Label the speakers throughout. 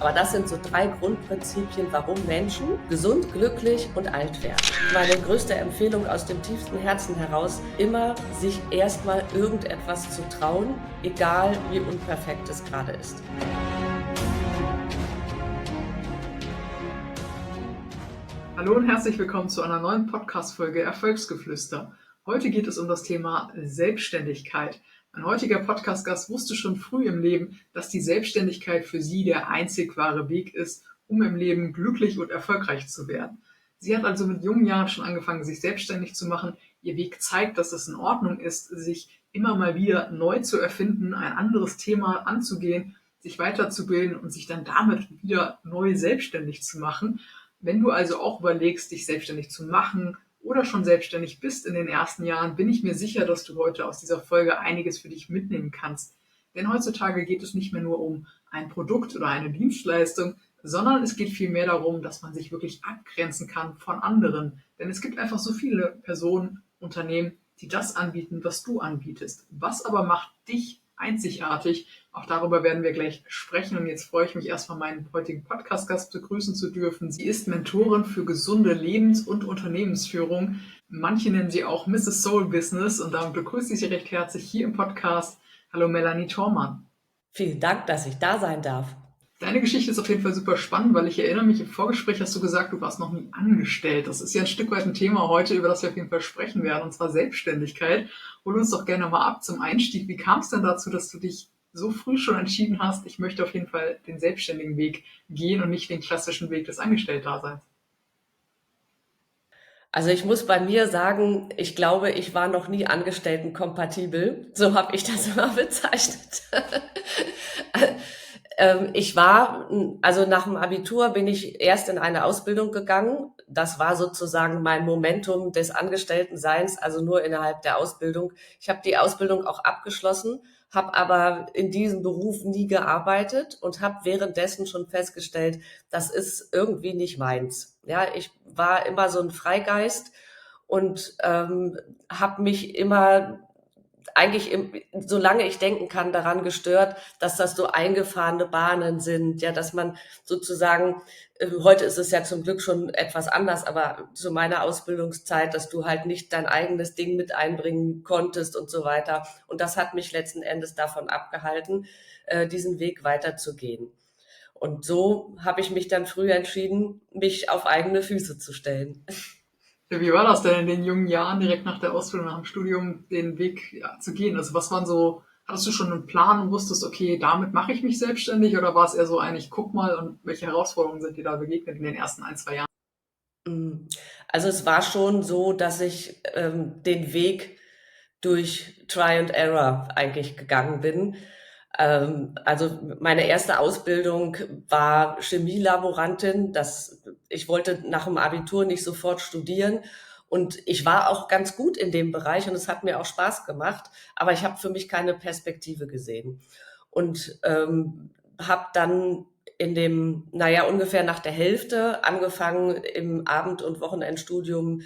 Speaker 1: Aber das sind so 3 Grundprinzipien, warum Menschen gesund, glücklich und alt werden. Meine größte Empfehlung aus dem tiefsten Herzen heraus, immer sich erstmal irgendetwas zu trauen, egal wie unperfekt es gerade ist.
Speaker 2: Hallo und herzlich willkommen zu einer neuen Podcast-Folge Erfolgsgeflüster. Heute geht es um das Thema Selbstständigkeit. Mein heutiger Podcast-Gast wusste schon früh im Leben, dass die Selbstständigkeit für sie der einzig wahre Weg ist, um im Leben glücklich und erfolgreich zu werden. Sie hat also mit jungen Jahren schon angefangen, sich selbstständig zu machen. Ihr Weg zeigt, dass es in Ordnung ist, sich immer mal wieder neu zu erfinden, ein anderes Thema anzugehen, sich weiterzubilden und sich dann damit wieder neu selbstständig zu machen. Wenn du also auch überlegst, dich selbstständig zu machen oder schon selbstständig bist in den ersten Jahren, bin ich mir sicher, dass du heute aus dieser Folge einiges für dich mitnehmen kannst. Denn heutzutage geht es nicht mehr nur um ein Produkt oder eine Dienstleistung, sondern es geht vielmehr darum, dass man sich wirklich abgrenzen kann von anderen. Denn es gibt einfach so viele Personen, Unternehmen, die das anbieten, was du anbietest. Was aber macht dich einzigartig? Auch darüber werden wir gleich sprechen. Und jetzt freue ich mich erstmal, meinen heutigen Podcast-Gast begrüßen zu dürfen. Sie ist Mentorin für gesunde Lebens- und Unternehmensführung. Manche nennen sie auch Mrs. Soul Business. Und damit begrüße ich Sie recht herzlich hier im Podcast. Hallo Melanie Thormann.
Speaker 1: Vielen Dank, dass ich da sein darf.
Speaker 2: Deine Geschichte ist auf jeden Fall super spannend, weil ich erinnere mich, im Vorgespräch hast du gesagt, du warst noch nie angestellt. Das ist ja ein Stück weit ein Thema heute, über das wir auf jeden Fall sprechen werden, und zwar Selbstständigkeit. Hol uns doch gerne mal ab zum Einstieg. Wie kam es denn dazu, dass du dich so früh schon entschieden hast, ich möchte auf jeden Fall den selbstständigen Weg gehen und nicht den klassischen Weg des Angestelltdaseins?
Speaker 1: Also ich muss bei mir sagen, ich glaube, ich war noch nie angestelltenkompatibel. So habe ich das immer bezeichnet. Ich war, also nach dem Abitur bin ich erst in eine Ausbildung gegangen. Das war sozusagen mein Momentum des Angestelltenseins, also nur innerhalb der Ausbildung. Ich habe die Ausbildung auch abgeschlossen, habe aber in diesem Beruf nie gearbeitet und habe währenddessen schon festgestellt, das ist irgendwie nicht meins. Ja, ich war immer so ein Freigeist und habe mich immer eigentlich solange ich denken kann, daran gestört, dass das so eingefahrene Bahnen sind, ja, dass man sozusagen, heute ist es ja zum Glück schon etwas anders, aber zu meiner Ausbildungszeit, dass du halt nicht dein eigenes Ding mit einbringen konntest und so weiter. Und das hat mich letzten Endes davon abgehalten, diesen Weg weiterzugehen. Und so habe ich mich dann früh entschieden, mich auf eigene Füße zu stellen.
Speaker 2: Ja, wie war das denn in den jungen Jahren direkt nach der Ausbildung, nach dem Studium, den Weg zu gehen? Also was waren so, hattest du schon einen Plan und wusstest, okay, damit mache ich mich selbstständig, oder war es eher so ein, ich guck mal, und welche Herausforderungen sind dir da begegnet in den ersten ein, 2 Jahren?
Speaker 1: Mm. Also es war schon so, dass ich den Weg durch Try and Error eigentlich gegangen bin. Also meine erste Ausbildung war Chemielaborantin. Ich wollte nach dem Abitur nicht sofort studieren. Und ich war auch ganz gut in dem Bereich und es hat mir auch Spaß gemacht, aber ich habe für mich keine Perspektive gesehen. Und habe dann ungefähr nach der Hälfte angefangen, im Abend- und Wochenendstudium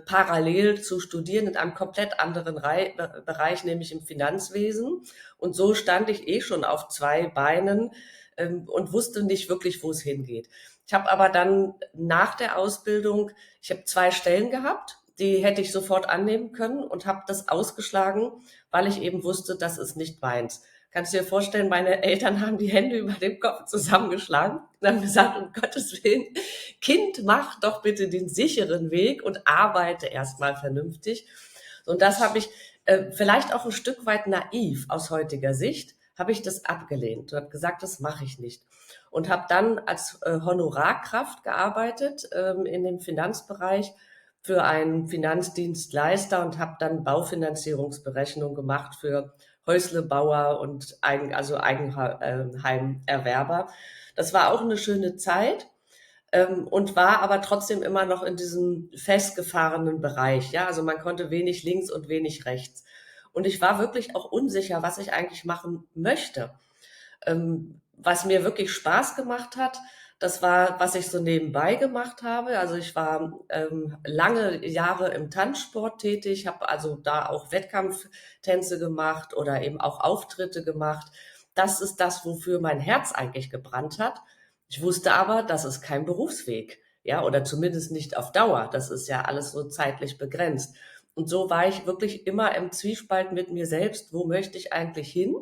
Speaker 1: parallel zu studieren in einem komplett anderen Bereich, nämlich im Finanzwesen. Und so stand ich schon auf 2 Beinen und wusste nicht wirklich, wo es hingeht. Ich habe aber dann nach der Ausbildung, ich habe 2 Stellen gehabt, die hätte ich sofort annehmen können und habe das ausgeschlagen, weil ich eben wusste, das ist nicht meins. Kannst du dir vorstellen, meine Eltern haben die Hände über dem Kopf zusammengeschlagen und haben gesagt, um Gottes Willen, Kind, mach doch bitte den sicheren Weg und arbeite erstmal vernünftig. Und das habe ich vielleicht auch ein Stück weit naiv aus heutiger Sicht, habe ich das abgelehnt und habe gesagt, das mache ich nicht. Und habe dann als Honorarkraft gearbeitet in dem Finanzbereich für einen Finanzdienstleister und habe dann Baufinanzierungsberechnung gemacht für Häuslebauer und Eigenheimerwerber. Das war auch eine schöne Zeit und war aber trotzdem immer noch in diesem festgefahrenen Bereich. Ja, also man konnte wenig links und wenig rechts. Und ich war wirklich auch unsicher, was ich eigentlich machen möchte. Was mir wirklich Spaß gemacht hat, das war, was ich so nebenbei gemacht habe. Also ich war lange Jahre im Tanzsport tätig, habe also da auch Wettkampftänze gemacht oder eben auch Auftritte gemacht. Das ist das, wofür mein Herz eigentlich gebrannt hat. Ich wusste aber, das ist kein Berufsweg, ja, oder zumindest nicht auf Dauer. Das ist ja alles so zeitlich begrenzt. Und so war ich wirklich immer im Zwiespalt mit mir selbst. Wo möchte ich eigentlich hin?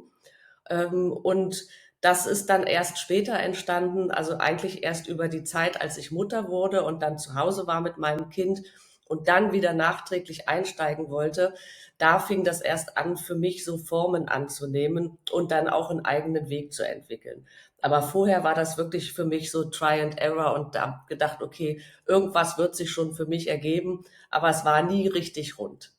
Speaker 1: Und das ist dann erst später entstanden, also eigentlich erst über die Zeit, als ich Mutter wurde und dann zu Hause war mit meinem Kind und dann wieder nachträglich einsteigen wollte. Da fing das erst an, für mich so Formen anzunehmen und dann auch einen eigenen Weg zu entwickeln. Aber vorher war das wirklich für mich so Try and Error und da hab gedacht, okay, irgendwas wird sich schon für mich ergeben, aber es war nie richtig rund.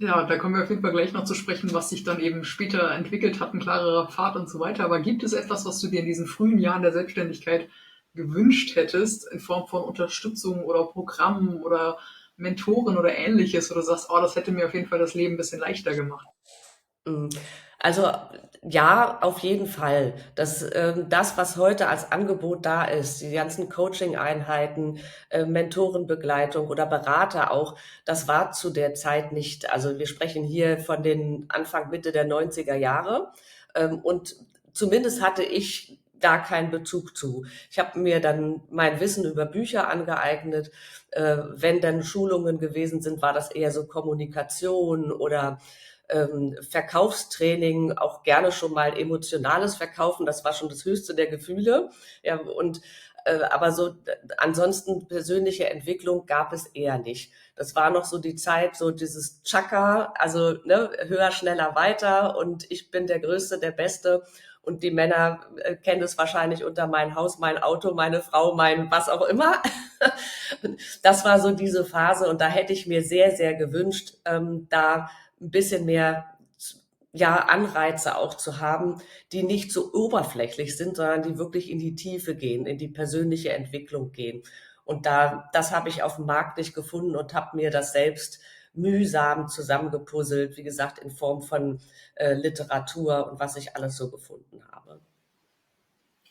Speaker 2: Ja, da kommen wir auf jeden Fall gleich noch zu sprechen, was sich dann eben später entwickelt hat, ein klarerer Pfad und so weiter. Aber gibt es etwas, was du dir in diesen frühen Jahren der Selbstständigkeit gewünscht hättest, in Form von Unterstützung oder Programmen oder Mentoren oder Ähnliches, wo du sagst, oh, das hätte mir auf jeden Fall das Leben ein bisschen leichter gemacht?
Speaker 1: Mm. Also ja, auf jeden Fall. Das, was heute als Angebot da ist, die ganzen Coaching-Einheiten, Mentorenbegleitung oder Berater auch, das war zu der Zeit nicht. Also wir sprechen hier von den Anfang, Mitte der 90er Jahre. Und zumindest hatte ich da keinen Bezug zu. Ich habe mir dann mein Wissen über Bücher angeeignet. Wenn dann Schulungen gewesen sind, war das eher so Kommunikation oder Verkaufstraining, auch gerne schon mal emotionales Verkaufen, das war schon das höchste der Gefühle. Ja, und aber so ansonsten persönliche Entwicklung gab es eher nicht. Das war noch so die Zeit, so dieses Chaka, also ne, höher, schneller, weiter und ich bin der Größte, der Beste. Und die Männer kennen es wahrscheinlich unter mein Haus, mein Auto, meine Frau, mein was auch immer. Das war so diese Phase und da hätte ich mir sehr, sehr gewünscht, da ein bisschen mehr ja, Anreize auch zu haben, die nicht so oberflächlich sind, sondern die wirklich in die Tiefe gehen, in die persönliche Entwicklung gehen. Und das habe ich auf dem Markt nicht gefunden und habe mir das selbst mühsam zusammengepuzzelt, wie gesagt, in Form von Literatur und was ich alles so gefunden habe.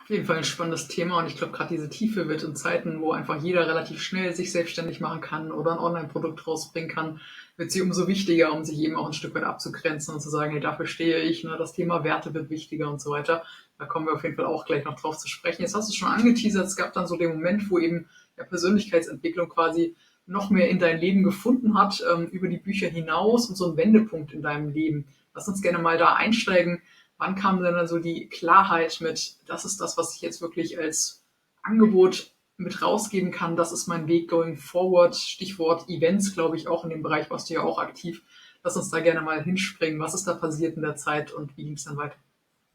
Speaker 2: Auf jeden Fall ein spannendes Thema und ich glaube, gerade diese Tiefe wird in Zeiten, wo einfach jeder relativ schnell sich selbstständig machen kann oder ein Online-Produkt rausbringen kann, wird sie umso wichtiger, um sich eben auch ein Stück weit abzugrenzen und zu sagen, hey, dafür stehe ich, ne, das Thema Werte wird wichtiger und so weiter. Da kommen wir auf jeden Fall auch gleich noch drauf zu sprechen. Jetzt hast du es schon angeteasert, es gab dann so den Moment, wo eben ja, Persönlichkeitsentwicklung quasi noch mehr in dein Leben gefunden hat, über die Bücher hinaus und so ein Wendepunkt in deinem Leben. Lass uns gerne mal da einsteigen. Wann kam denn dann so die Klarheit mit, das ist das, was ich jetzt wirklich als Angebot mit rausgeben kann, das ist mein Weg going forward, Stichwort Events, glaube ich, auch in dem Bereich warst du ja auch aktiv. Lass uns da gerne mal hinspringen. Was ist da passiert in der Zeit und wie ging es dann weiter?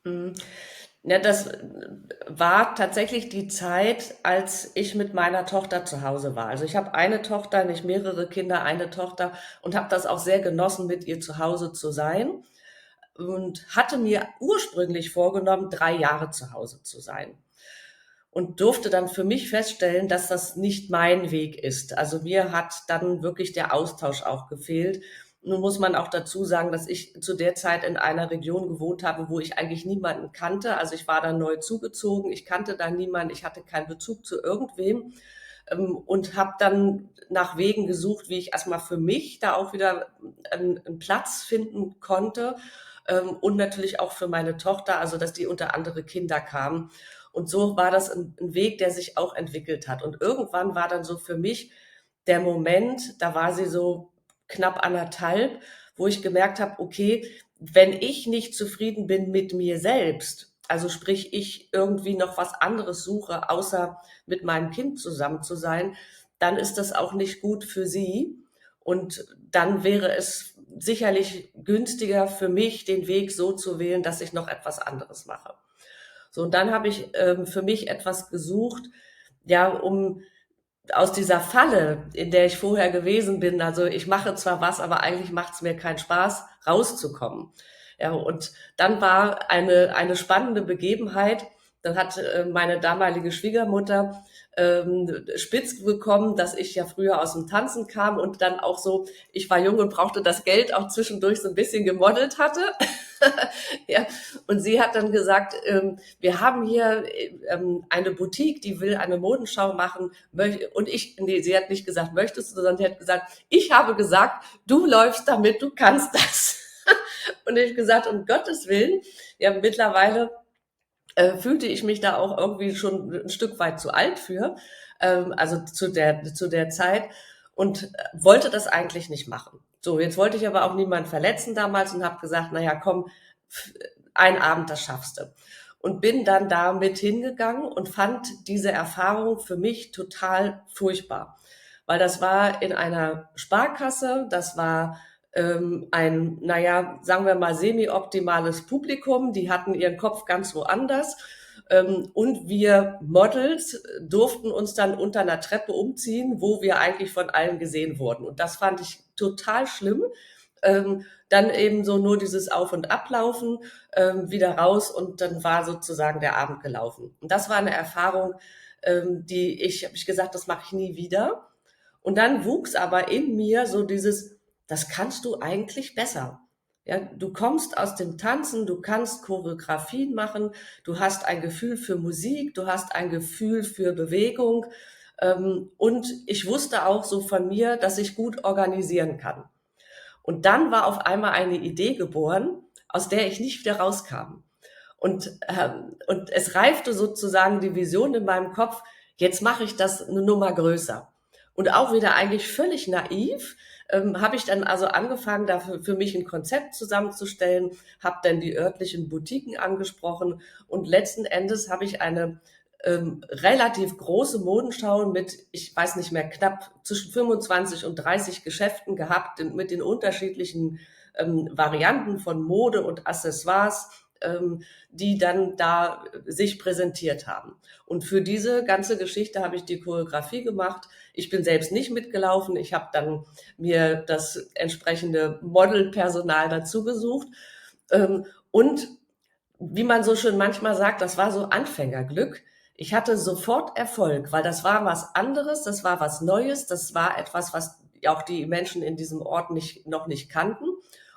Speaker 1: Mhm. Ja, das war tatsächlich die Zeit, als ich mit meiner Tochter zu Hause war. Also ich habe eine Tochter, nicht mehrere Kinder, eine Tochter und habe das auch sehr genossen, mit ihr zu Hause zu sein und hatte mir ursprünglich vorgenommen, 3 Jahre zu Hause zu sein und durfte dann für mich feststellen, dass das nicht mein Weg ist. Also mir hat dann wirklich der Austausch auch gefehlt. Nun muss man auch dazu sagen, dass ich zu der Zeit in einer Region gewohnt habe, wo ich eigentlich niemanden kannte. Also ich war da neu zugezogen, ich kannte da niemanden, ich hatte keinen Bezug zu irgendwem und habe dann nach Wegen gesucht, wie ich erstmal für mich da auch wieder einen Platz finden konnte und natürlich auch für meine Tochter, also dass die unter andere Kinder kamen. Und so war das ein Weg, der sich auch entwickelt hat. Und irgendwann war dann so für mich der Moment, da war sie so knapp 1,5, wo ich gemerkt habe, okay, wenn ich nicht zufrieden bin mit mir selbst, also sprich ich irgendwie noch was anderes suche, außer mit meinem Kind zusammen zu sein, dann ist das auch nicht gut für sie. Und dann wäre es sicherlich günstiger für mich, den Weg so zu wählen, dass ich noch etwas anderes mache. So, und dann habe ich für mich etwas gesucht, ja, um aus dieser Falle, in der ich vorher gewesen bin, also ich mache zwar was, aber eigentlich macht es mir keinen Spaß, rauszukommen. Ja, und dann war eine spannende Begebenheit. Dann hat meine damalige Schwiegermutter spitz bekommen, dass ich ja früher aus dem Tanzen kam und dann auch so, ich war jung und brauchte das Geld, auch zwischendurch so ein bisschen gemodelt hatte. Ja, und sie hat dann gesagt, wir haben hier eine Boutique, die will eine Modenschau machen. Und ich, nee, sie hat nicht gesagt, möchtest du, sondern sie hat gesagt, ich habe gesagt, du läufst damit, du kannst das. Und ich gesagt, um Gottes Willen, ja, mittlerweile fühlte ich mich da auch irgendwie schon ein Stück weit zu alt für, also zu der Zeit und wollte das eigentlich nicht machen. So, jetzt wollte ich aber auch niemanden verletzen damals und habe gesagt, naja, komm, ein Abend, das schaffst du. Und bin dann da mit hingegangen und fand diese Erfahrung für mich total furchtbar. Weil das war in einer Sparkasse, das war ein, naja, sagen wir mal, semi-optimales Publikum, die hatten ihren Kopf ganz woanders. Und wir Models durften uns dann unter einer Treppe umziehen, wo wir eigentlich von allen gesehen wurden. Und das fand ich total schlimm. Dann eben so nur dieses Auf- und Ablaufen, wieder raus und dann war sozusagen der Abend gelaufen. Und das war eine Erfahrung, habe ich gesagt, das mache ich nie wieder. Und dann wuchs aber in mir so dieses, das kannst du eigentlich besser. Ja, du kommst aus dem Tanzen, du kannst Choreografien machen, du hast ein Gefühl für Musik, du hast ein Gefühl für Bewegung. Und ich wusste auch so von mir, dass ich gut organisieren kann. Und dann war auf einmal eine Idee geboren, aus der ich nicht wieder rauskam. Und es reifte sozusagen die Vision in meinem Kopf, jetzt mache ich das eine Nummer größer. Und auch wieder eigentlich völlig naiv, habe ich dann also angefangen, dafür für mich ein Konzept zusammenzustellen, habe dann die örtlichen Boutiquen angesprochen und letzten Endes habe ich eine relativ große Modenschau mit, ich weiß nicht mehr, knapp zwischen 25 und 30 Geschäften gehabt, mit den unterschiedlichen Varianten von Mode und Accessoires, die dann da sich präsentiert haben. Und für diese ganze Geschichte habe ich die Choreografie gemacht. Ich bin selbst nicht mitgelaufen. Ich habe dann mir das entsprechende Modelpersonal dazu gesucht. Und wie man so schön manchmal sagt, das war so Anfängerglück. Ich hatte sofort Erfolg, weil das war was anderes, das war was Neues, das war etwas, was auch die Menschen in diesem Ort noch nicht kannten.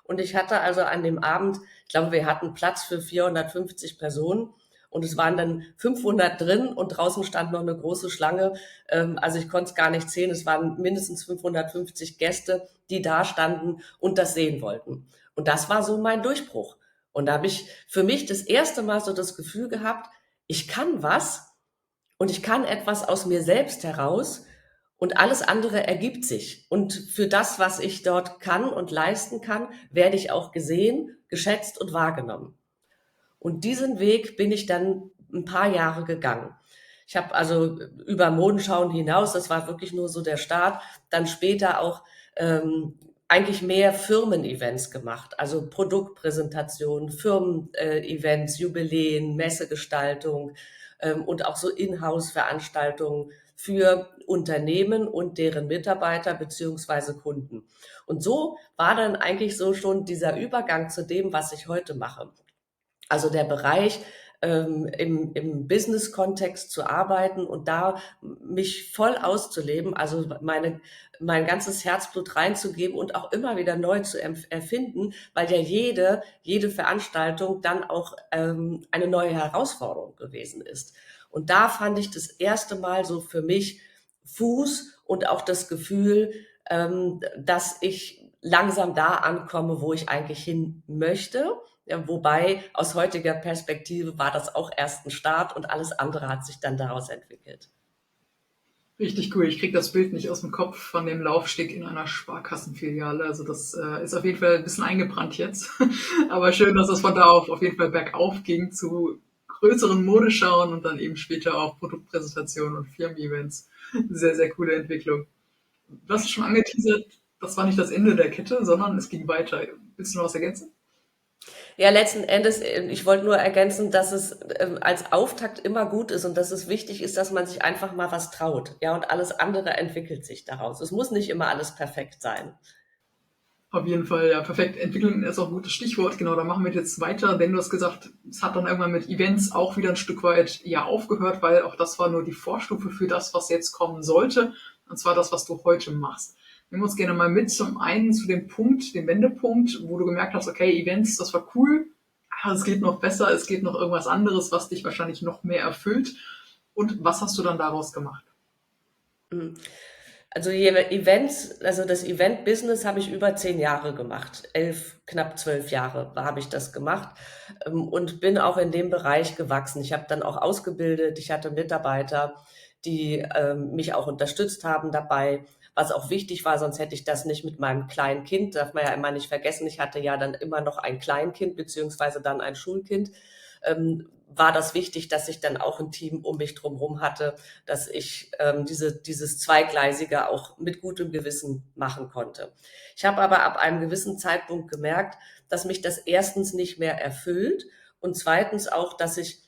Speaker 1: Und ich hatte also an dem Abend, ich glaube, wir hatten Platz für 450 Personen und es waren dann 500 drin und draußen stand noch eine große Schlange. Also ich konnte es gar nicht sehen, es waren mindestens 550 Gäste, die da standen und das sehen wollten. Und das war so mein Durchbruch. Und da habe ich für mich das erste Mal so das Gefühl gehabt, ich kann was und ich kann etwas aus mir selbst heraus und alles andere ergibt sich. Und für das, was ich dort kann und leisten kann, werde ich auch gesehen, geschätzt und wahrgenommen. Und diesen Weg bin ich dann ein paar Jahre gegangen. Ich habe also über Modenschauen hinaus, das war wirklich nur so der Start, dann später auch eigentlich mehr Firmen-Events gemacht, also Produktpräsentationen, Firmen-Events, Jubiläen, Messegestaltung und auch so Inhouse-Veranstaltungen für Unternehmen und deren Mitarbeiter beziehungsweise Kunden. Und so war dann eigentlich so schon dieser Übergang zu dem, was ich heute mache. Also der Bereich, im Business-Kontext zu arbeiten und da mich voll auszuleben, also mein ganzes Herzblut reinzugeben und auch immer wieder neu zu erfinden, weil ja jede Veranstaltung dann auch eine neue Herausforderung gewesen ist. Und da fand ich das erste Mal so für mich Fuß und auch das Gefühl, dass ich langsam da ankomme, wo ich eigentlich hin möchte. Ja, wobei aus heutiger Perspektive war das auch erst ein Start und alles andere hat sich dann daraus entwickelt.
Speaker 2: Richtig cool. Ich kriege das Bild nicht aus dem Kopf von dem Laufsteg in einer Sparkassenfiliale. Also das ist auf jeden Fall ein bisschen eingebrannt jetzt. Aber schön, dass es von da auf jeden Fall bergauf ging zu größeren Modeschauen und dann eben später auch Produktpräsentationen und Firmen-Events. Sehr, sehr coole Entwicklung. Du hast es schon angeteasert, das war nicht das Ende der Kette, sondern es ging weiter. Willst du noch was ergänzen?
Speaker 1: Ja, letzten Endes, ich wollte nur ergänzen, dass es als Auftakt immer gut ist und dass es wichtig ist, dass man sich einfach mal was traut. Ja, und alles andere entwickelt sich daraus. Es muss nicht immer alles perfekt sein.
Speaker 2: Auf jeden Fall, ja, perfekt. Entwicklung ist auch ein gutes Stichwort. Genau, da machen wir jetzt weiter, denn du hast gesagt, es hat dann irgendwann mit Events auch wieder ein Stück weit ja aufgehört, weil auch das war nur die Vorstufe für das, was jetzt kommen sollte. Und zwar das, was du heute machst. Nehmen wir uns gerne mal mit zum einen zu dem Punkt, dem Wendepunkt, wo du gemerkt hast, okay, Events, das war cool, aber es geht noch besser, es geht noch irgendwas anderes, was dich wahrscheinlich noch mehr erfüllt. Und was hast du dann daraus gemacht?
Speaker 1: Mhm. Also Events, also das Event-Business habe ich über 10 Jahre gemacht. 11, knapp 12 Jahre habe ich das gemacht, und bin auch in dem Bereich gewachsen. Ich habe dann auch ausgebildet. Ich hatte Mitarbeiter, die mich auch unterstützt haben dabei, was auch wichtig war, sonst hätte ich das nicht mit meinem kleinen Kind, darf man ja immer nicht vergessen. Ich hatte ja dann immer noch ein Kleinkind beziehungsweise dann ein Schulkind. War das wichtig, dass ich dann auch ein Team um mich drumherum hatte, dass ich dieses Zweigleisige auch mit gutem Gewissen machen konnte. Ich habe aber ab einem gewissen Zeitpunkt gemerkt, dass mich das erstens nicht mehr erfüllt und zweitens auch, dass sich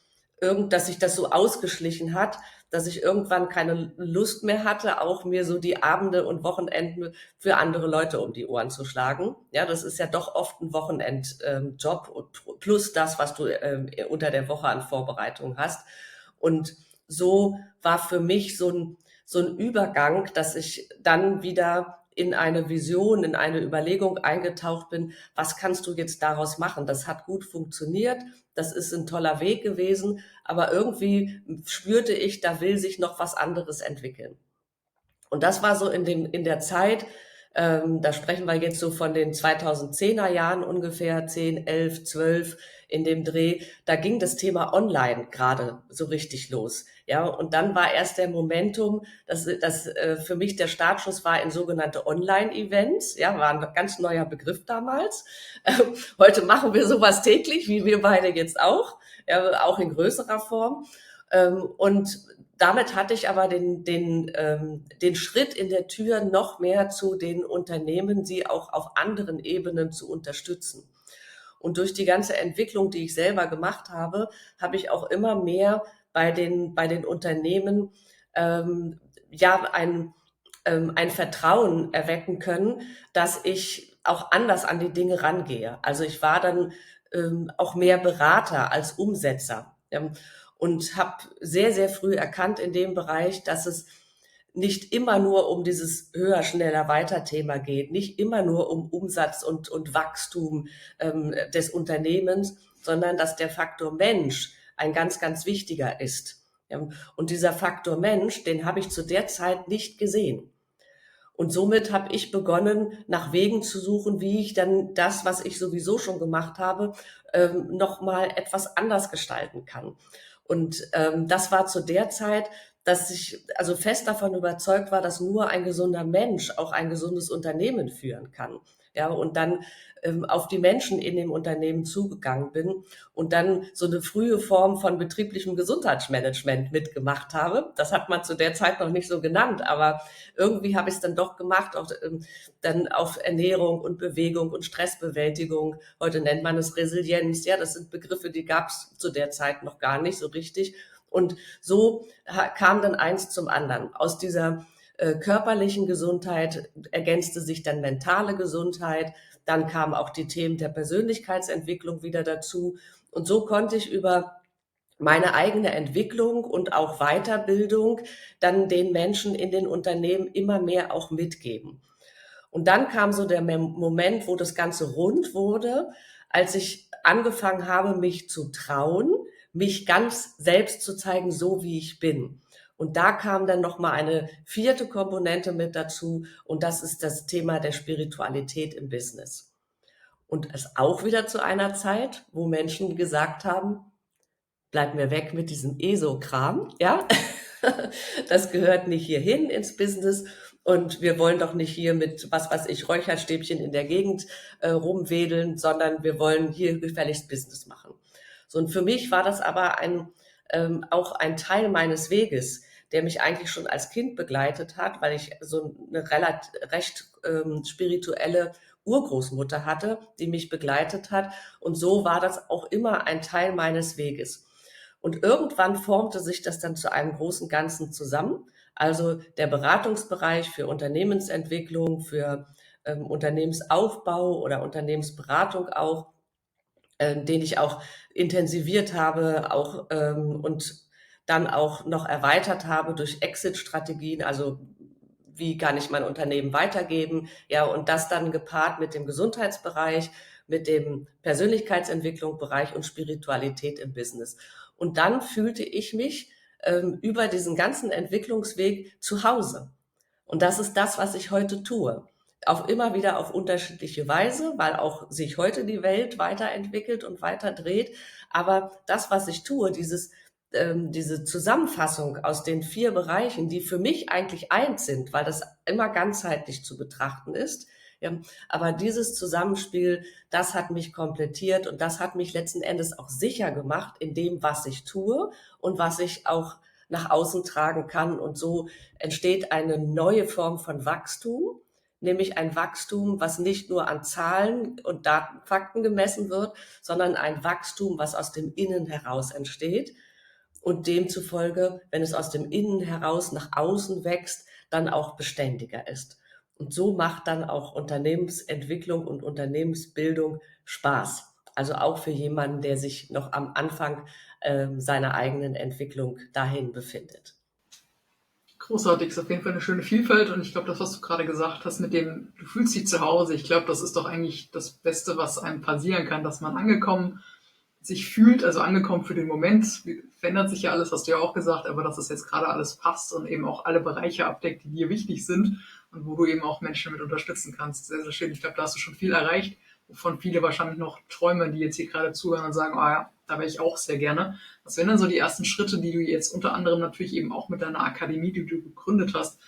Speaker 1: das so ausgeschlichen hat, dass ich irgendwann keine Lust mehr hatte, auch mir so die Abende und Wochenenden für andere Leute um die Ohren zu schlagen. Ja, das ist ja doch oft ein Wochenendjob plus das, was du unter der Woche an Vorbereitung hast. Und so war für mich so ein Übergang, dass ich dann wieder in eine Vision, in eine Überlegung eingetaucht bin, was kannst du jetzt daraus machen? Das hat gut funktioniert, das ist ein toller Weg gewesen, aber irgendwie spürte ich, da will sich noch was anderes entwickeln. Und das war so in der Zeit, da sprechen wir jetzt so von den 2010er Jahren ungefähr, 10, 11, 12 in dem Dreh, da ging das Thema Online gerade so richtig los. Ja, und dann war erst der Momentum, dass für mich der Startschuss war in sogenannte Online-Events. Ja, war ein ganz neuer Begriff damals. Heute machen wir sowas täglich, wie wir beide jetzt auch, ja, auch in größerer Form. Und damit hatte ich aber den Schritt in der Tür noch mehr zu den Unternehmen, sie auch auf anderen Ebenen zu unterstützen. Und durch die ganze Entwicklung, die ich selber gemacht habe, habe ich auch immer mehr bei den Unternehmen ja ein Vertrauen erwecken können, dass ich auch anders an die Dinge rangehe. Also ich war dann auch mehr Berater als Umsetzer. Und habe sehr, sehr früh erkannt in dem Bereich, dass es nicht immer nur um dieses höher, schneller, weiter Thema geht, nicht immer nur um Umsatz und Wachstum des Unternehmens, sondern dass der Faktor Mensch ein ganz, ganz wichtiger ist. Ja, und dieser Faktor Mensch, den habe ich zu der Zeit nicht gesehen. Und somit habe ich begonnen, nach Wegen zu suchen, wie ich dann das, was ich sowieso schon gemacht habe, nochmal etwas anders gestalten kann. Und das war zu der Zeit, dass ich also fest davon überzeugt war, dass nur ein gesunder Mensch auch ein gesundes Unternehmen führen kann. Ja, und dann auf die Menschen in dem Unternehmen zugegangen bin und dann so eine frühe Form von betrieblichem Gesundheitsmanagement mitgemacht habe. Das hat man zu der Zeit noch nicht so genannt, aber irgendwie habe ich es dann doch gemacht, auch dann auf Ernährung und Bewegung und Stressbewältigung. Heute nennt man es Resilienz. Ja, das sind Begriffe, die gab es zu der Zeit noch gar nicht so richtig. Und so kam dann eins zum anderen. Aus dieser körperlichen Gesundheit ergänzte sich dann mentale Gesundheit. Dann kamen auch die Themen der Persönlichkeitsentwicklung wieder dazu. Und so konnte ich über meine eigene Entwicklung und auch Weiterbildung dann den Menschen in den Unternehmen immer mehr auch mitgeben. Und dann kam so der Moment, wo das Ganze rund wurde, als ich angefangen habe, mich zu trauen, mich ganz selbst zu zeigen, so wie ich bin. Und da kam dann noch mal eine vierte Komponente mit dazu, und das ist das Thema der Spiritualität im Business. Und es auch wieder zu einer Zeit, wo Menschen gesagt haben, bleib mir weg mit diesem ESO-Kram, ja? Das gehört nicht hierhin ins Business, und wir wollen doch nicht hier mit, was weiß ich, Räucherstäbchen in der Gegend rumwedeln, sondern wir wollen hier gefälligst Business machen. So, und für mich war das aber auch ein Teil meines Weges, der mich eigentlich schon als Kind begleitet hat, weil ich so eine recht spirituelle Urgroßmutter hatte, die mich begleitet hat. Und so war das auch immer ein Teil meines Weges. Und irgendwann formte sich das dann zu einem großen Ganzen zusammen. Also der Beratungsbereich für Unternehmensentwicklung, für Unternehmensaufbau oder Unternehmensberatung auch, den ich auch intensiviert habe, auch und dann auch noch erweitert habe durch Exit-Strategien, also wie kann ich mein Unternehmen weitergeben, ja, und das dann gepaart mit dem Gesundheitsbereich, mit dem Persönlichkeitsentwicklungsbereich und Spiritualität im Business. Und dann fühlte ich mich über diesen ganzen Entwicklungsweg zu Hause. Und das ist das, was ich heute tue. Auch immer wieder auf unterschiedliche Weise, weil auch sich heute die Welt weiterentwickelt und weiter dreht. Aber das, was ich tue, diese Zusammenfassung aus den 4 Bereichen, die für mich eigentlich eins sind, weil das immer ganzheitlich zu betrachten ist. Ja, aber dieses Zusammenspiel, das hat mich komplettiert und das hat mich letzten Endes auch sicher gemacht in dem, was ich tue und was ich auch nach außen tragen kann. Und so entsteht eine neue Form von Wachstum, nämlich ein Wachstum, was nicht nur an Zahlen und Daten, Fakten gemessen wird, sondern ein Wachstum, was aus dem Innen heraus entsteht und demzufolge, wenn es aus dem Innen heraus nach außen wächst, dann auch beständiger ist. Und so macht dann auch Unternehmensentwicklung und Unternehmensbildung Spaß. Also auch für jemanden, der sich noch am Anfang seiner eigenen Entwicklung dahin befindet.
Speaker 2: Großartig, ist auf jeden Fall eine schöne Vielfalt und ich glaube, das, was du gerade gesagt hast mit dem, du fühlst dich zu Hause, ich glaube, das ist doch eigentlich das Beste, was einem passieren kann, dass man angekommen sich fühlt, also angekommen für den Moment, verändert sich ja alles, hast du ja auch gesagt, aber dass es jetzt gerade alles passt und eben auch alle Bereiche abdeckt, die dir wichtig sind und wo du eben auch Menschen mit unterstützen kannst. Sehr, sehr schön. Ich glaube, da hast du schon viel erreicht, wovon viele wahrscheinlich noch träumen, die jetzt hier gerade zuhören und sagen, oh ja, da wäre ich auch sehr gerne. Was wären dann so die ersten Schritte, die du jetzt unter anderem natürlich eben auch mit deiner Akademie, die du gegründet hast,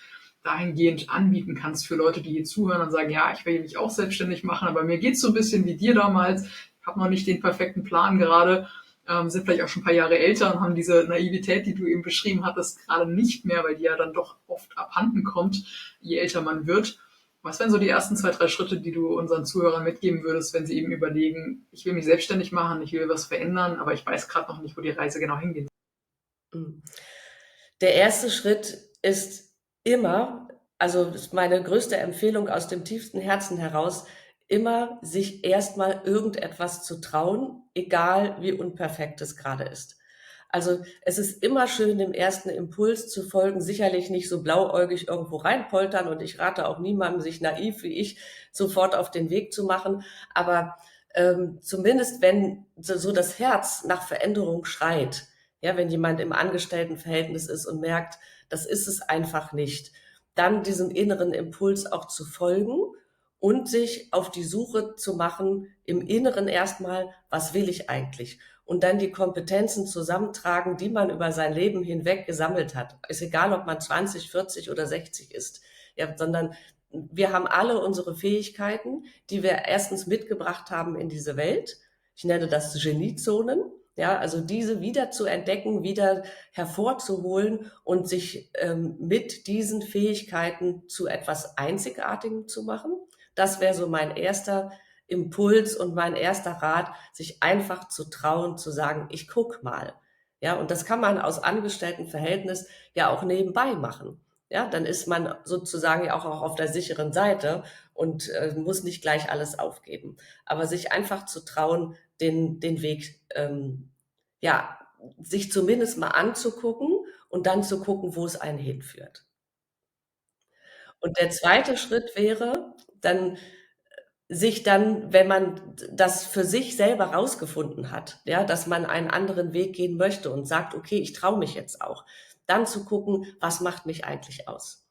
Speaker 2: dahingehend anbieten kannst für Leute, die hier zuhören und sagen, ja, ich will mich auch selbstständig machen, aber mir geht's so ein bisschen wie dir damals. Ich habe noch nicht den perfekten Plan gerade, sind vielleicht auch schon ein paar Jahre älter und haben diese Naivität, die du eben beschrieben hattest, gerade nicht mehr, weil die ja dann doch oft abhanden kommt, je älter man wird. Was wären so die ersten 2, 3 Schritte, die du unseren Zuhörern mitgeben würdest, wenn sie eben überlegen, ich will mich selbstständig machen, ich will was verändern, aber ich weiß gerade noch nicht, wo die Reise genau hingeht?
Speaker 1: Der erste Schritt ist immer, also ist meine größte Empfehlung aus dem tiefsten Herzen heraus, immer sich erstmal irgendetwas zu trauen, egal wie unperfekt es gerade ist. Also es ist immer schön, dem ersten Impuls zu folgen, sicherlich nicht so blauäugig irgendwo reinpoltern und ich rate auch niemandem, sich naiv wie ich sofort auf den Weg zu machen, aber zumindest wenn so das Herz nach Veränderung schreit, ja, wenn jemand im Angestelltenverhältnis ist und merkt, das ist es einfach nicht, dann diesem inneren Impuls auch zu folgen und sich auf die Suche zu machen, im Inneren erstmal, was will ich eigentlich? Und dann die Kompetenzen zusammentragen, die man über sein Leben hinweg gesammelt hat. Ist egal, ob man 20, 40 oder 60 ist, ja, sondern wir haben alle unsere Fähigkeiten, die wir erstens mitgebracht haben in diese Welt. Ich nenne das Geniezonen. Ja, also diese wieder zu entdecken, wieder hervorzuholen und sich mit diesen Fähigkeiten zu etwas Einzigartigem zu machen. Das wäre so mein erster Impuls und mein erster Rat, sich einfach zu trauen, zu sagen, ich guck mal. Ja, und das kann man aus Angestelltenverhältnis ja auch nebenbei machen. Ja, dann ist man sozusagen ja auch auf der sicheren Seite und muss nicht gleich alles aufgeben. Aber sich einfach zu trauen, den Weg, ja, sich zumindest mal anzugucken und dann zu gucken, wo es einen hinführt. Und der zweite Schritt wäre, dann sich dann, wenn man das für sich selber rausgefunden hat, ja, dass man einen anderen Weg gehen möchte und sagt, okay, ich traue mich jetzt auch, dann zu gucken, was macht mich eigentlich aus?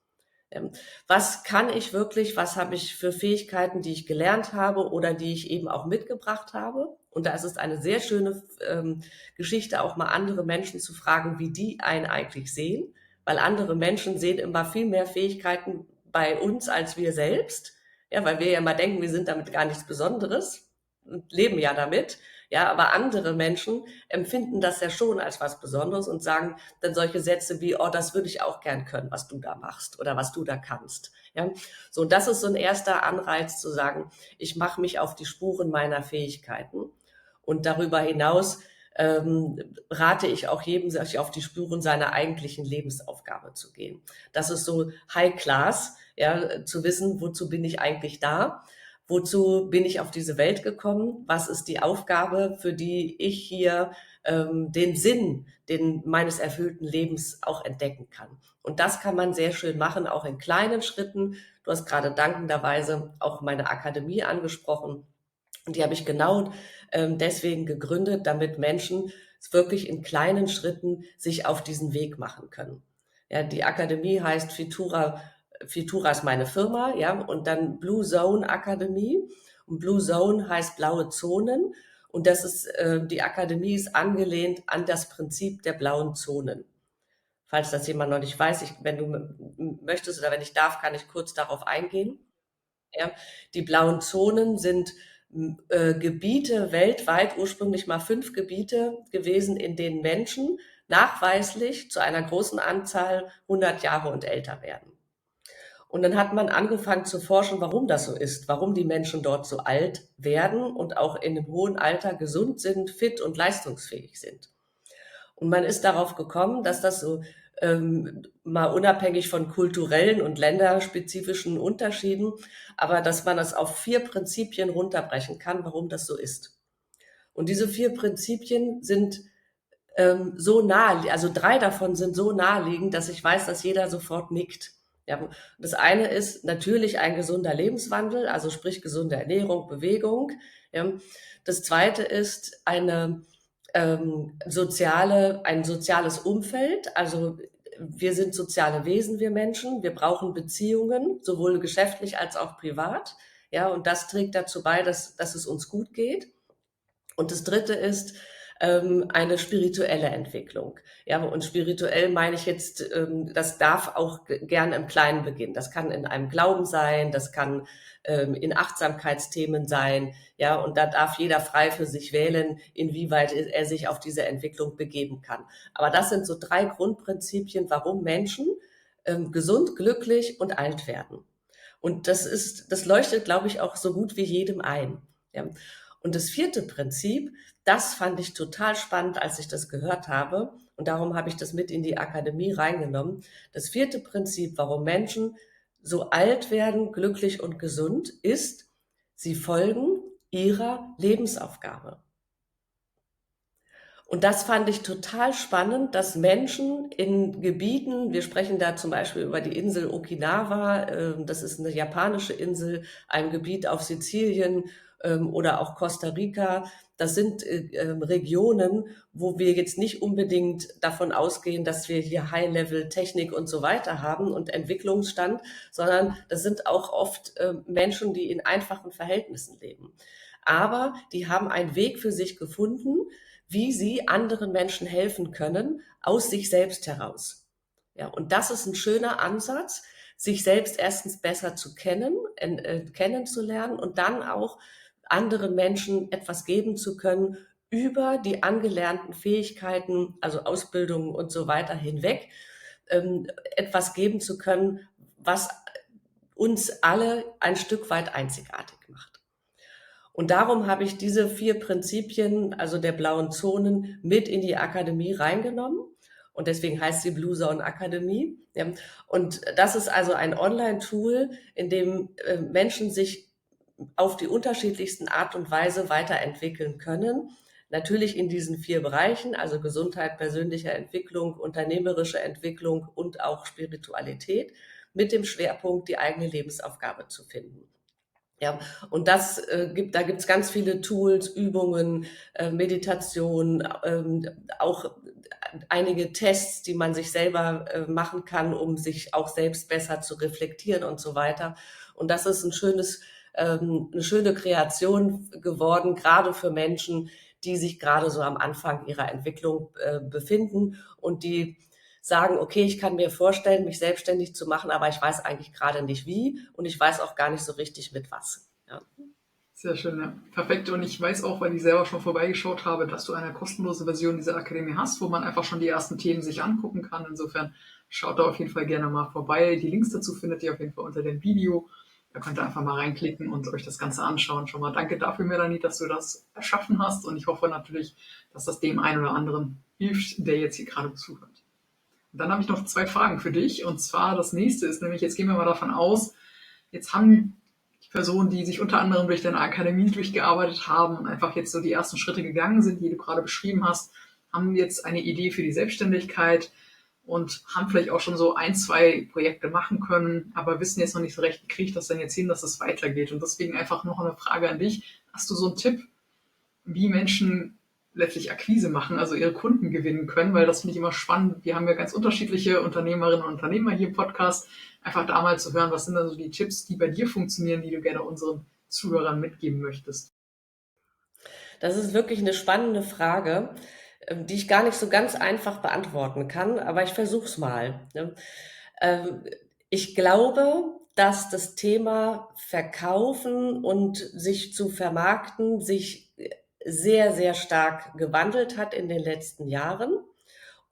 Speaker 1: Ähm, Was kann ich wirklich, was habe ich für Fähigkeiten, die ich gelernt habe oder die ich eben auch mitgebracht habe? Und da ist es eine sehr schöne Geschichte, auch mal andere Menschen zu fragen, wie die einen eigentlich sehen, weil andere Menschen sehen immer viel mehr Fähigkeiten bei uns als wir selbst. Ja, weil wir ja immer denken, wir sind damit gar nichts Besonderes und leben ja damit. Ja, aber andere Menschen empfinden das ja schon als was Besonderes und sagen dann solche Sätze wie, oh, das würde ich auch gern können, was du da machst oder was du da kannst. Ja, so, und das ist so ein erster Anreiz zu sagen, ich mache mich auf die Spuren meiner Fähigkeiten. Und darüber hinaus rate ich auch jedem, sich auf die Spuren seiner eigentlichen Lebensaufgabe zu gehen. Das ist so High Class, ja, zu wissen, wozu bin ich eigentlich da? Wozu bin ich auf diese Welt gekommen? Was ist die Aufgabe, für die ich hier den Sinn meines erfüllten Lebens auch entdecken kann? Und das kann man sehr schön machen, auch in kleinen Schritten. Du hast gerade dankenderweise auch meine Akademie angesprochen. Und die habe ich genau deswegen gegründet, damit Menschen wirklich in kleinen Schritten sich auf diesen Weg machen können. Ja, die Akademie heißt Futura Futura ist meine Firma, ja, und dann Blue Zone Akademie. Und Blue Zone heißt blaue Zonen. Und das ist, die Akademie ist angelehnt an das Prinzip der blauen Zonen. Falls das jemand noch nicht weiß, wenn du möchtest oder wenn ich darf, kann ich kurz darauf eingehen. Ja, die blauen Zonen sind Gebiete weltweit, ursprünglich mal 5 Gebiete gewesen, in denen Menschen nachweislich zu einer großen Anzahl 100 Jahre und älter werden. Und dann hat man angefangen zu forschen, warum das so ist, warum die Menschen dort so alt werden und auch in einem hohen Alter gesund sind, fit und leistungsfähig sind. Und man ist darauf gekommen, dass das so mal unabhängig von kulturellen und länderspezifischen Unterschieden, aber dass man das auf 4 Prinzipien runterbrechen kann, warum das so ist. Und diese 4 Prinzipien sind so nahe, also 3 davon sind so naheliegend, dass ich weiß, dass jeder sofort nickt. Ja, das eine ist natürlich ein gesunder Lebenswandel, also sprich gesunde Ernährung, Bewegung. Ja. Das zweite ist ein soziales Umfeld. Also wir sind soziale Wesen, wir Menschen. Wir brauchen Beziehungen, sowohl geschäftlich als auch privat. Ja, und das trägt dazu bei, dass es uns gut geht. Und das dritte ist eine spirituelle Entwicklung. Ja, und spirituell meine ich jetzt, das darf auch gern im Kleinen beginnen. Das kann in einem Glauben sein, das kann in Achtsamkeitsthemen sein. Ja, und da darf jeder frei für sich wählen, inwieweit er sich auf diese Entwicklung begeben kann. Aber das sind so 3 Grundprinzipien, warum Menschen gesund, glücklich und alt werden. Und das leuchtet, glaube ich, auch so gut wie jedem ein. Ja. Und das vierte Prinzip, das fand ich total spannend, als ich das gehört habe. Und darum habe ich das mit in die Akademie reingenommen. Das vierte Prinzip, warum Menschen so alt werden, glücklich und gesund, ist, sie folgen ihrer Lebensaufgabe. Und das fand ich total spannend, dass Menschen in Gebieten, wir sprechen da zum Beispiel über die Insel Okinawa, das ist eine japanische Insel, ein Gebiet auf Sizilien oder auch Costa Rica. Das sind Regionen, wo wir jetzt nicht unbedingt davon ausgehen, dass wir hier High-Level-Technik und so weiter haben und Entwicklungsstand, sondern das sind auch oft Menschen, die in einfachen Verhältnissen leben. Aber die haben einen Weg für sich gefunden, wie sie anderen Menschen helfen können, aus sich selbst heraus. Ja, und das ist ein schöner Ansatz, sich selbst erstens besser zu kennen, kennenzulernen und dann auch anderen Menschen etwas geben zu können über die angelernten Fähigkeiten, also Ausbildung und so weiter hinweg, etwas geben zu können, was uns alle ein Stück weit einzigartig macht. Und darum habe ich diese 4 Prinzipien, also der blauen Zonen, mit in die Akademie reingenommen. Und deswegen heißt sie Blue Zone Akademie. Ja. Und das ist also ein Online-Tool, in dem Menschen sich auf die unterschiedlichsten Art und Weise weiterentwickeln können. Natürlich in diesen 4 Bereichen, also Gesundheit, persönliche Entwicklung, unternehmerische Entwicklung und auch Spiritualität, mit dem Schwerpunkt, die eigene Lebensaufgabe zu finden. Ja, und da gibt's ganz viele Tools, Übungen, Meditation, auch einige Tests, die man sich selber machen kann, um sich auch selbst besser zu reflektieren und so weiter. Und das ist eine schöne Kreation geworden, gerade für Menschen, die sich gerade so am Anfang ihrer Entwicklung befinden und die sagen, okay, ich kann mir vorstellen, mich selbstständig zu machen, aber ich weiß eigentlich gerade nicht wie und ich weiß auch gar nicht so richtig mit was. Ja.
Speaker 2: Sehr schön, ja. Perfekt. Und ich weiß auch, weil ich selber schon vorbeigeschaut habe, dass du eine kostenlose Version dieser Akademie hast, wo man einfach schon die ersten Themen sich angucken kann. Insofern schaut da auf jeden Fall gerne mal vorbei. Die Links dazu findet ihr auf jeden Fall unter dem Video. Da könnt ihr einfach mal reinklicken und euch das Ganze anschauen. Schon mal danke dafür, Melanie, dass du das erschaffen hast. Und ich hoffe natürlich, dass das dem einen oder anderen hilft, der jetzt hier gerade zuhört. Und dann habe ich noch 2 Fragen für dich. Und zwar das nächste ist nämlich, jetzt gehen wir mal davon aus, jetzt haben die Personen, die sich unter anderem durch deine Akademie durchgearbeitet haben und einfach jetzt so die ersten Schritte gegangen sind, die du gerade beschrieben hast, haben jetzt eine Idee für die Selbstständigkeit und haben vielleicht auch schon so 1, 2 Projekte machen können, aber wissen jetzt noch nicht so recht, wie kriege ich das denn jetzt hin, dass es weitergeht. Und deswegen einfach noch eine Frage an dich. Hast du so einen Tipp, wie Menschen letztlich Akquise machen, also ihre Kunden gewinnen können, weil das finde ich immer spannend. Wir haben ja ganz unterschiedliche Unternehmerinnen und Unternehmer hier im Podcast. Einfach da mal zu hören, was sind da so die Tipps, die bei dir funktionieren, die du gerne unseren Zuhörern mitgeben möchtest.
Speaker 1: Das ist wirklich eine spannende Frage, die ich gar nicht so ganz einfach beantworten kann, aber ich versuche es mal. Ne? Ähm, Ich glaube, dass das Thema Verkaufen und sich zu vermarkten sich sehr, sehr stark gewandelt hat in den letzten Jahren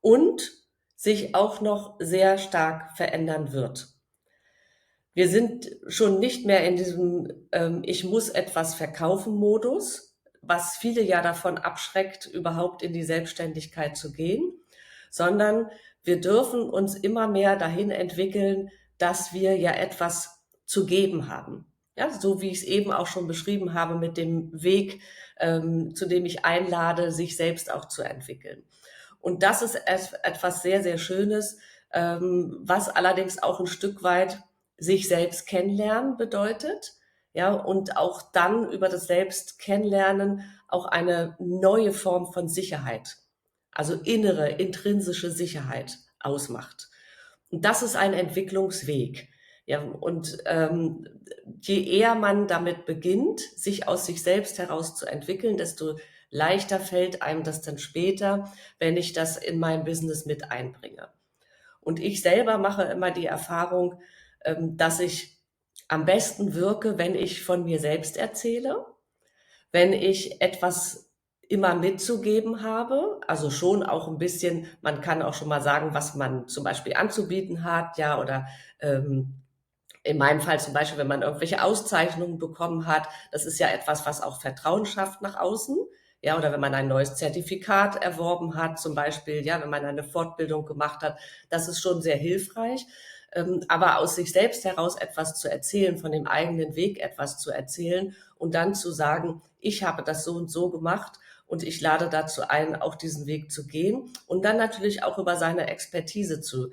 Speaker 1: und sich auch noch sehr stark verändern wird. Wir sind schon nicht mehr in diesem Ich muss etwas verkaufen Modus, was viele ja davon abschreckt, überhaupt in die Selbstständigkeit zu gehen, sondern wir dürfen uns immer mehr dahin entwickeln, dass wir ja etwas zu geben haben. Ja, so wie ich es eben auch schon beschrieben habe mit dem Weg, zu dem ich einlade, sich selbst auch zu entwickeln. Und das ist etwas sehr, sehr Schönes, was allerdings auch ein Stück weit sich selbst kennenlernen bedeutet. Ja, und auch dann über das Selbst kennenlernen auch eine neue Form von Sicherheit, also innere, intrinsische Sicherheit ausmacht. Und das ist ein Entwicklungsweg. Ja, und je eher man damit beginnt, sich aus sich selbst heraus zu entwickeln, desto leichter fällt einem das dann später, wenn ich das in mein Business mit einbringe. Und ich selber mache immer die Erfahrung, dass ich am besten wirke, wenn ich von mir selbst erzähle, wenn ich etwas immer mitzugeben habe, also schon auch ein bisschen, man kann auch schon mal sagen, was man zum Beispiel anzubieten hat, ja, oder in meinem Fall zum Beispiel, wenn man irgendwelche Auszeichnungen bekommen hat, das ist ja etwas, was auch Vertrauen schafft nach außen. Ja, oder wenn man ein neues Zertifikat erworben hat, zum Beispiel, ja, wenn man eine Fortbildung gemacht hat, das ist schon sehr hilfreich. Aber aus sich selbst heraus etwas zu erzählen, von dem eigenen Weg etwas zu erzählen und dann zu sagen, ich habe das so und so gemacht und ich lade dazu ein, auch diesen Weg zu gehen und dann natürlich auch über seine Expertise zu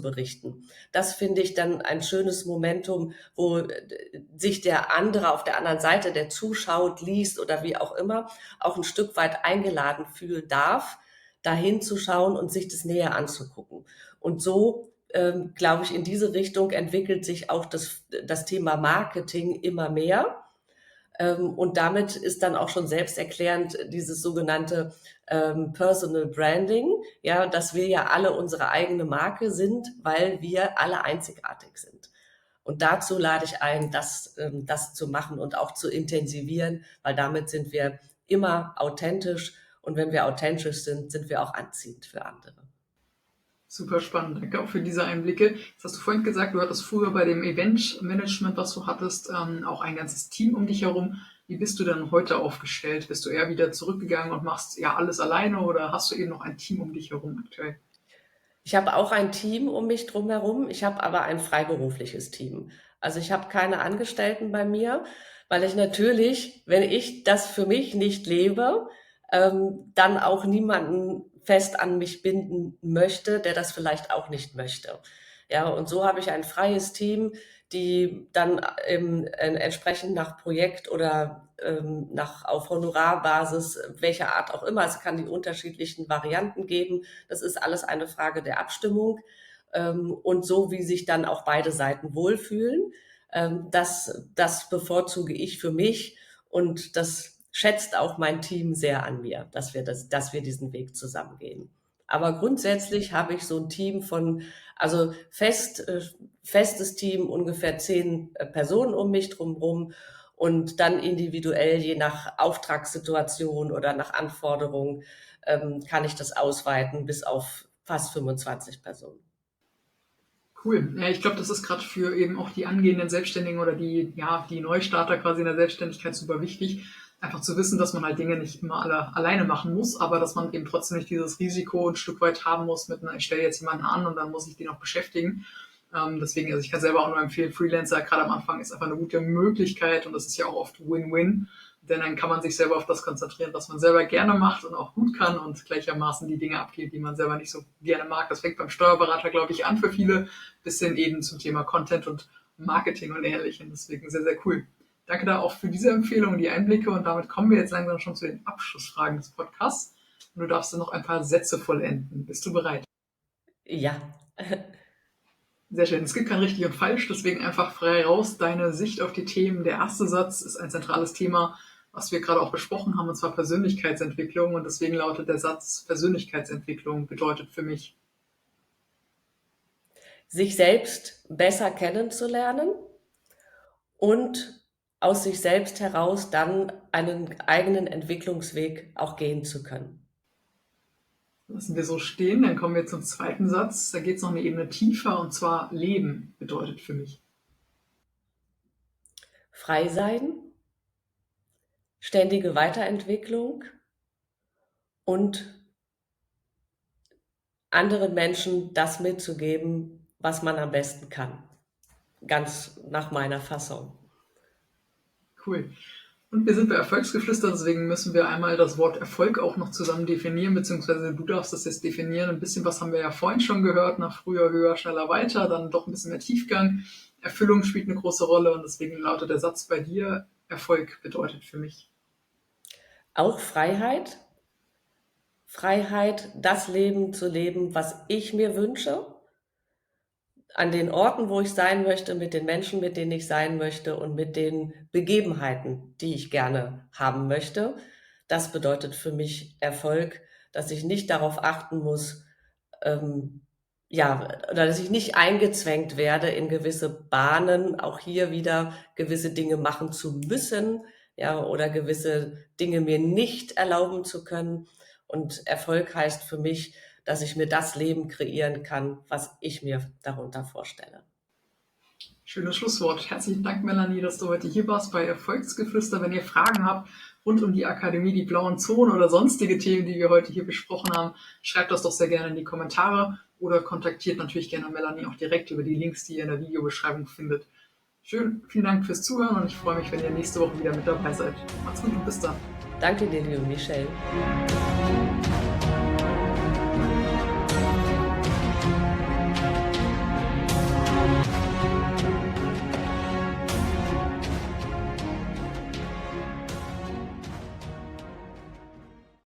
Speaker 1: berichten. Das finde ich dann ein schönes Momentum, wo sich der andere auf der anderen Seite, der zuschaut, liest oder wie auch immer, auch ein Stück weit eingeladen fühlen darf, dahin zu schauen und sich das näher anzugucken. Und so, glaube ich, in diese Richtung entwickelt sich auch das Thema Marketing immer mehr. Und damit ist dann auch schon selbsterklärend dieses sogenannte Personal Branding, ja, dass wir ja alle unsere eigene Marke sind, weil wir alle einzigartig sind. Und dazu lade ich ein, das zu machen und auch zu intensivieren, weil damit sind wir immer authentisch. Und wenn wir authentisch sind, sind wir auch anziehend für andere.
Speaker 2: Super spannend, danke auch für diese Einblicke. Jetzt hast du vorhin gesagt, du hattest früher bei dem Eventmanagement, was du hattest, auch ein ganzes Team um dich herum. Wie bist du dann heute aufgestellt? Bist du eher wieder zurückgegangen und machst ja alles alleine oder hast du eben noch ein Team um dich herum aktuell?
Speaker 1: Ich habe auch ein Team um mich drum herum. Ich habe aber ein freiberufliches Team. Also ich habe keine Angestellten bei mir, weil ich natürlich, wenn ich das für mich nicht lebe, dann auch niemanden fest an mich binden möchte, der das vielleicht auch nicht möchte. Ja, und so habe ich ein freies Team, die dann entsprechend nach Projekt oder auf Honorarbasis, welcher Art auch immer, es kann die unterschiedlichen Varianten geben. Das ist alles eine Frage der Abstimmung und so, wie sich dann auch beide Seiten wohlfühlen. Das bevorzuge ich für mich und das schätzt auch mein Team sehr an mir, dass wir diesen Weg zusammen gehen. Aber grundsätzlich habe ich so ein Team von, also festes Team, ungefähr 10 Personen um mich drumherum und dann individuell, je nach Auftragssituation oder nach Anforderungen, kann ich das ausweiten bis auf fast 25 Personen.
Speaker 2: Cool. Ja, ich glaube, das ist gerade für eben auch die angehenden Selbstständigen oder die, ja, die Neustarter quasi in der Selbstständigkeit super wichtig. Einfach zu wissen, dass man halt Dinge nicht immer alle alleine machen muss, aber dass man eben trotzdem nicht dieses Risiko ein Stück weit haben muss mit, ich stelle jetzt jemanden an und dann muss ich den auch beschäftigen. Deswegen, also ich kann selber auch nur empfehlen, Freelancer gerade am Anfang ist einfach eine gute Möglichkeit und das ist ja auch oft Win-Win, denn dann kann man sich selber auf das konzentrieren, was man selber gerne macht und auch gut kann und gleichermaßen die Dinge abgeht, die man selber nicht so gerne mag. Das fängt beim Steuerberater, glaube ich, an für viele, bis hin eben zum Thema Content und Marketing und Ähnlichem. Deswegen sehr, sehr cool. Danke da auch für diese Empfehlung, die Einblicke und damit kommen wir jetzt langsam schon zu den Abschlussfragen des Podcasts. Und du darfst dann noch ein paar Sätze vollenden. Bist du bereit?
Speaker 1: Ja.
Speaker 2: Sehr schön. Es gibt kein richtig und falsch, deswegen einfach frei raus deine Sicht auf die Themen. Der erste Satz ist ein zentrales Thema, was wir gerade auch besprochen haben, und zwar Persönlichkeitsentwicklung. Und deswegen lautet der Satz, Persönlichkeitsentwicklung bedeutet für mich.
Speaker 1: Sich selbst besser kennenzulernen und aus sich selbst heraus dann einen eigenen Entwicklungsweg auch gehen zu können.
Speaker 2: Lassen wir so stehen, dann kommen wir zum zweiten Satz. Da geht es noch eine Ebene tiefer, und zwar Leben bedeutet für mich.
Speaker 1: Frei sein, ständige Weiterentwicklung und anderen Menschen das mitzugeben, was man am besten kann. Ganz nach meiner Fassung.
Speaker 2: Cool. Und wir sind bei Erfolgsgeflüster, deswegen müssen wir einmal das Wort Erfolg auch noch zusammen definieren, beziehungsweise du darfst das jetzt definieren. Ein bisschen was haben wir ja vorhin schon gehört, nach früher, höher, schneller, weiter, dann doch ein bisschen mehr Tiefgang. Erfüllung spielt eine große Rolle und deswegen lautet der Satz bei dir, Erfolg bedeutet für mich.
Speaker 1: Auch Freiheit. Freiheit, das Leben zu leben, was ich mir wünsche, an den Orten, wo ich sein möchte, mit den Menschen, mit denen ich sein möchte und mit den Begebenheiten, die ich gerne haben möchte. Das bedeutet für mich Erfolg, dass ich nicht darauf achten muss, ja, oder dass ich nicht eingezwängt werde in gewisse Bahnen, auch hier wieder gewisse Dinge machen zu müssen, ja, oder gewisse Dinge mir nicht erlauben zu können. Und Erfolg heißt für mich, dass ich mir das Leben kreieren kann, was ich mir darunter vorstelle.
Speaker 2: Schönes Schlusswort. Herzlichen Dank, Melanie, dass du heute hier warst bei Erfolgsgeflüster. Wenn ihr Fragen habt rund um die Akademie, die blauen Zonen oder sonstige Themen, die wir heute hier besprochen haben, schreibt das doch sehr gerne in die Kommentare oder kontaktiert natürlich gerne Melanie auch direkt über die Links, die ihr in der Videobeschreibung findet. Schön, vielen Dank fürs Zuhören und ich freue mich, wenn ihr nächste Woche wieder mit dabei seid. Macht's gut und bis dann.
Speaker 1: Danke dir, liebe Michelle.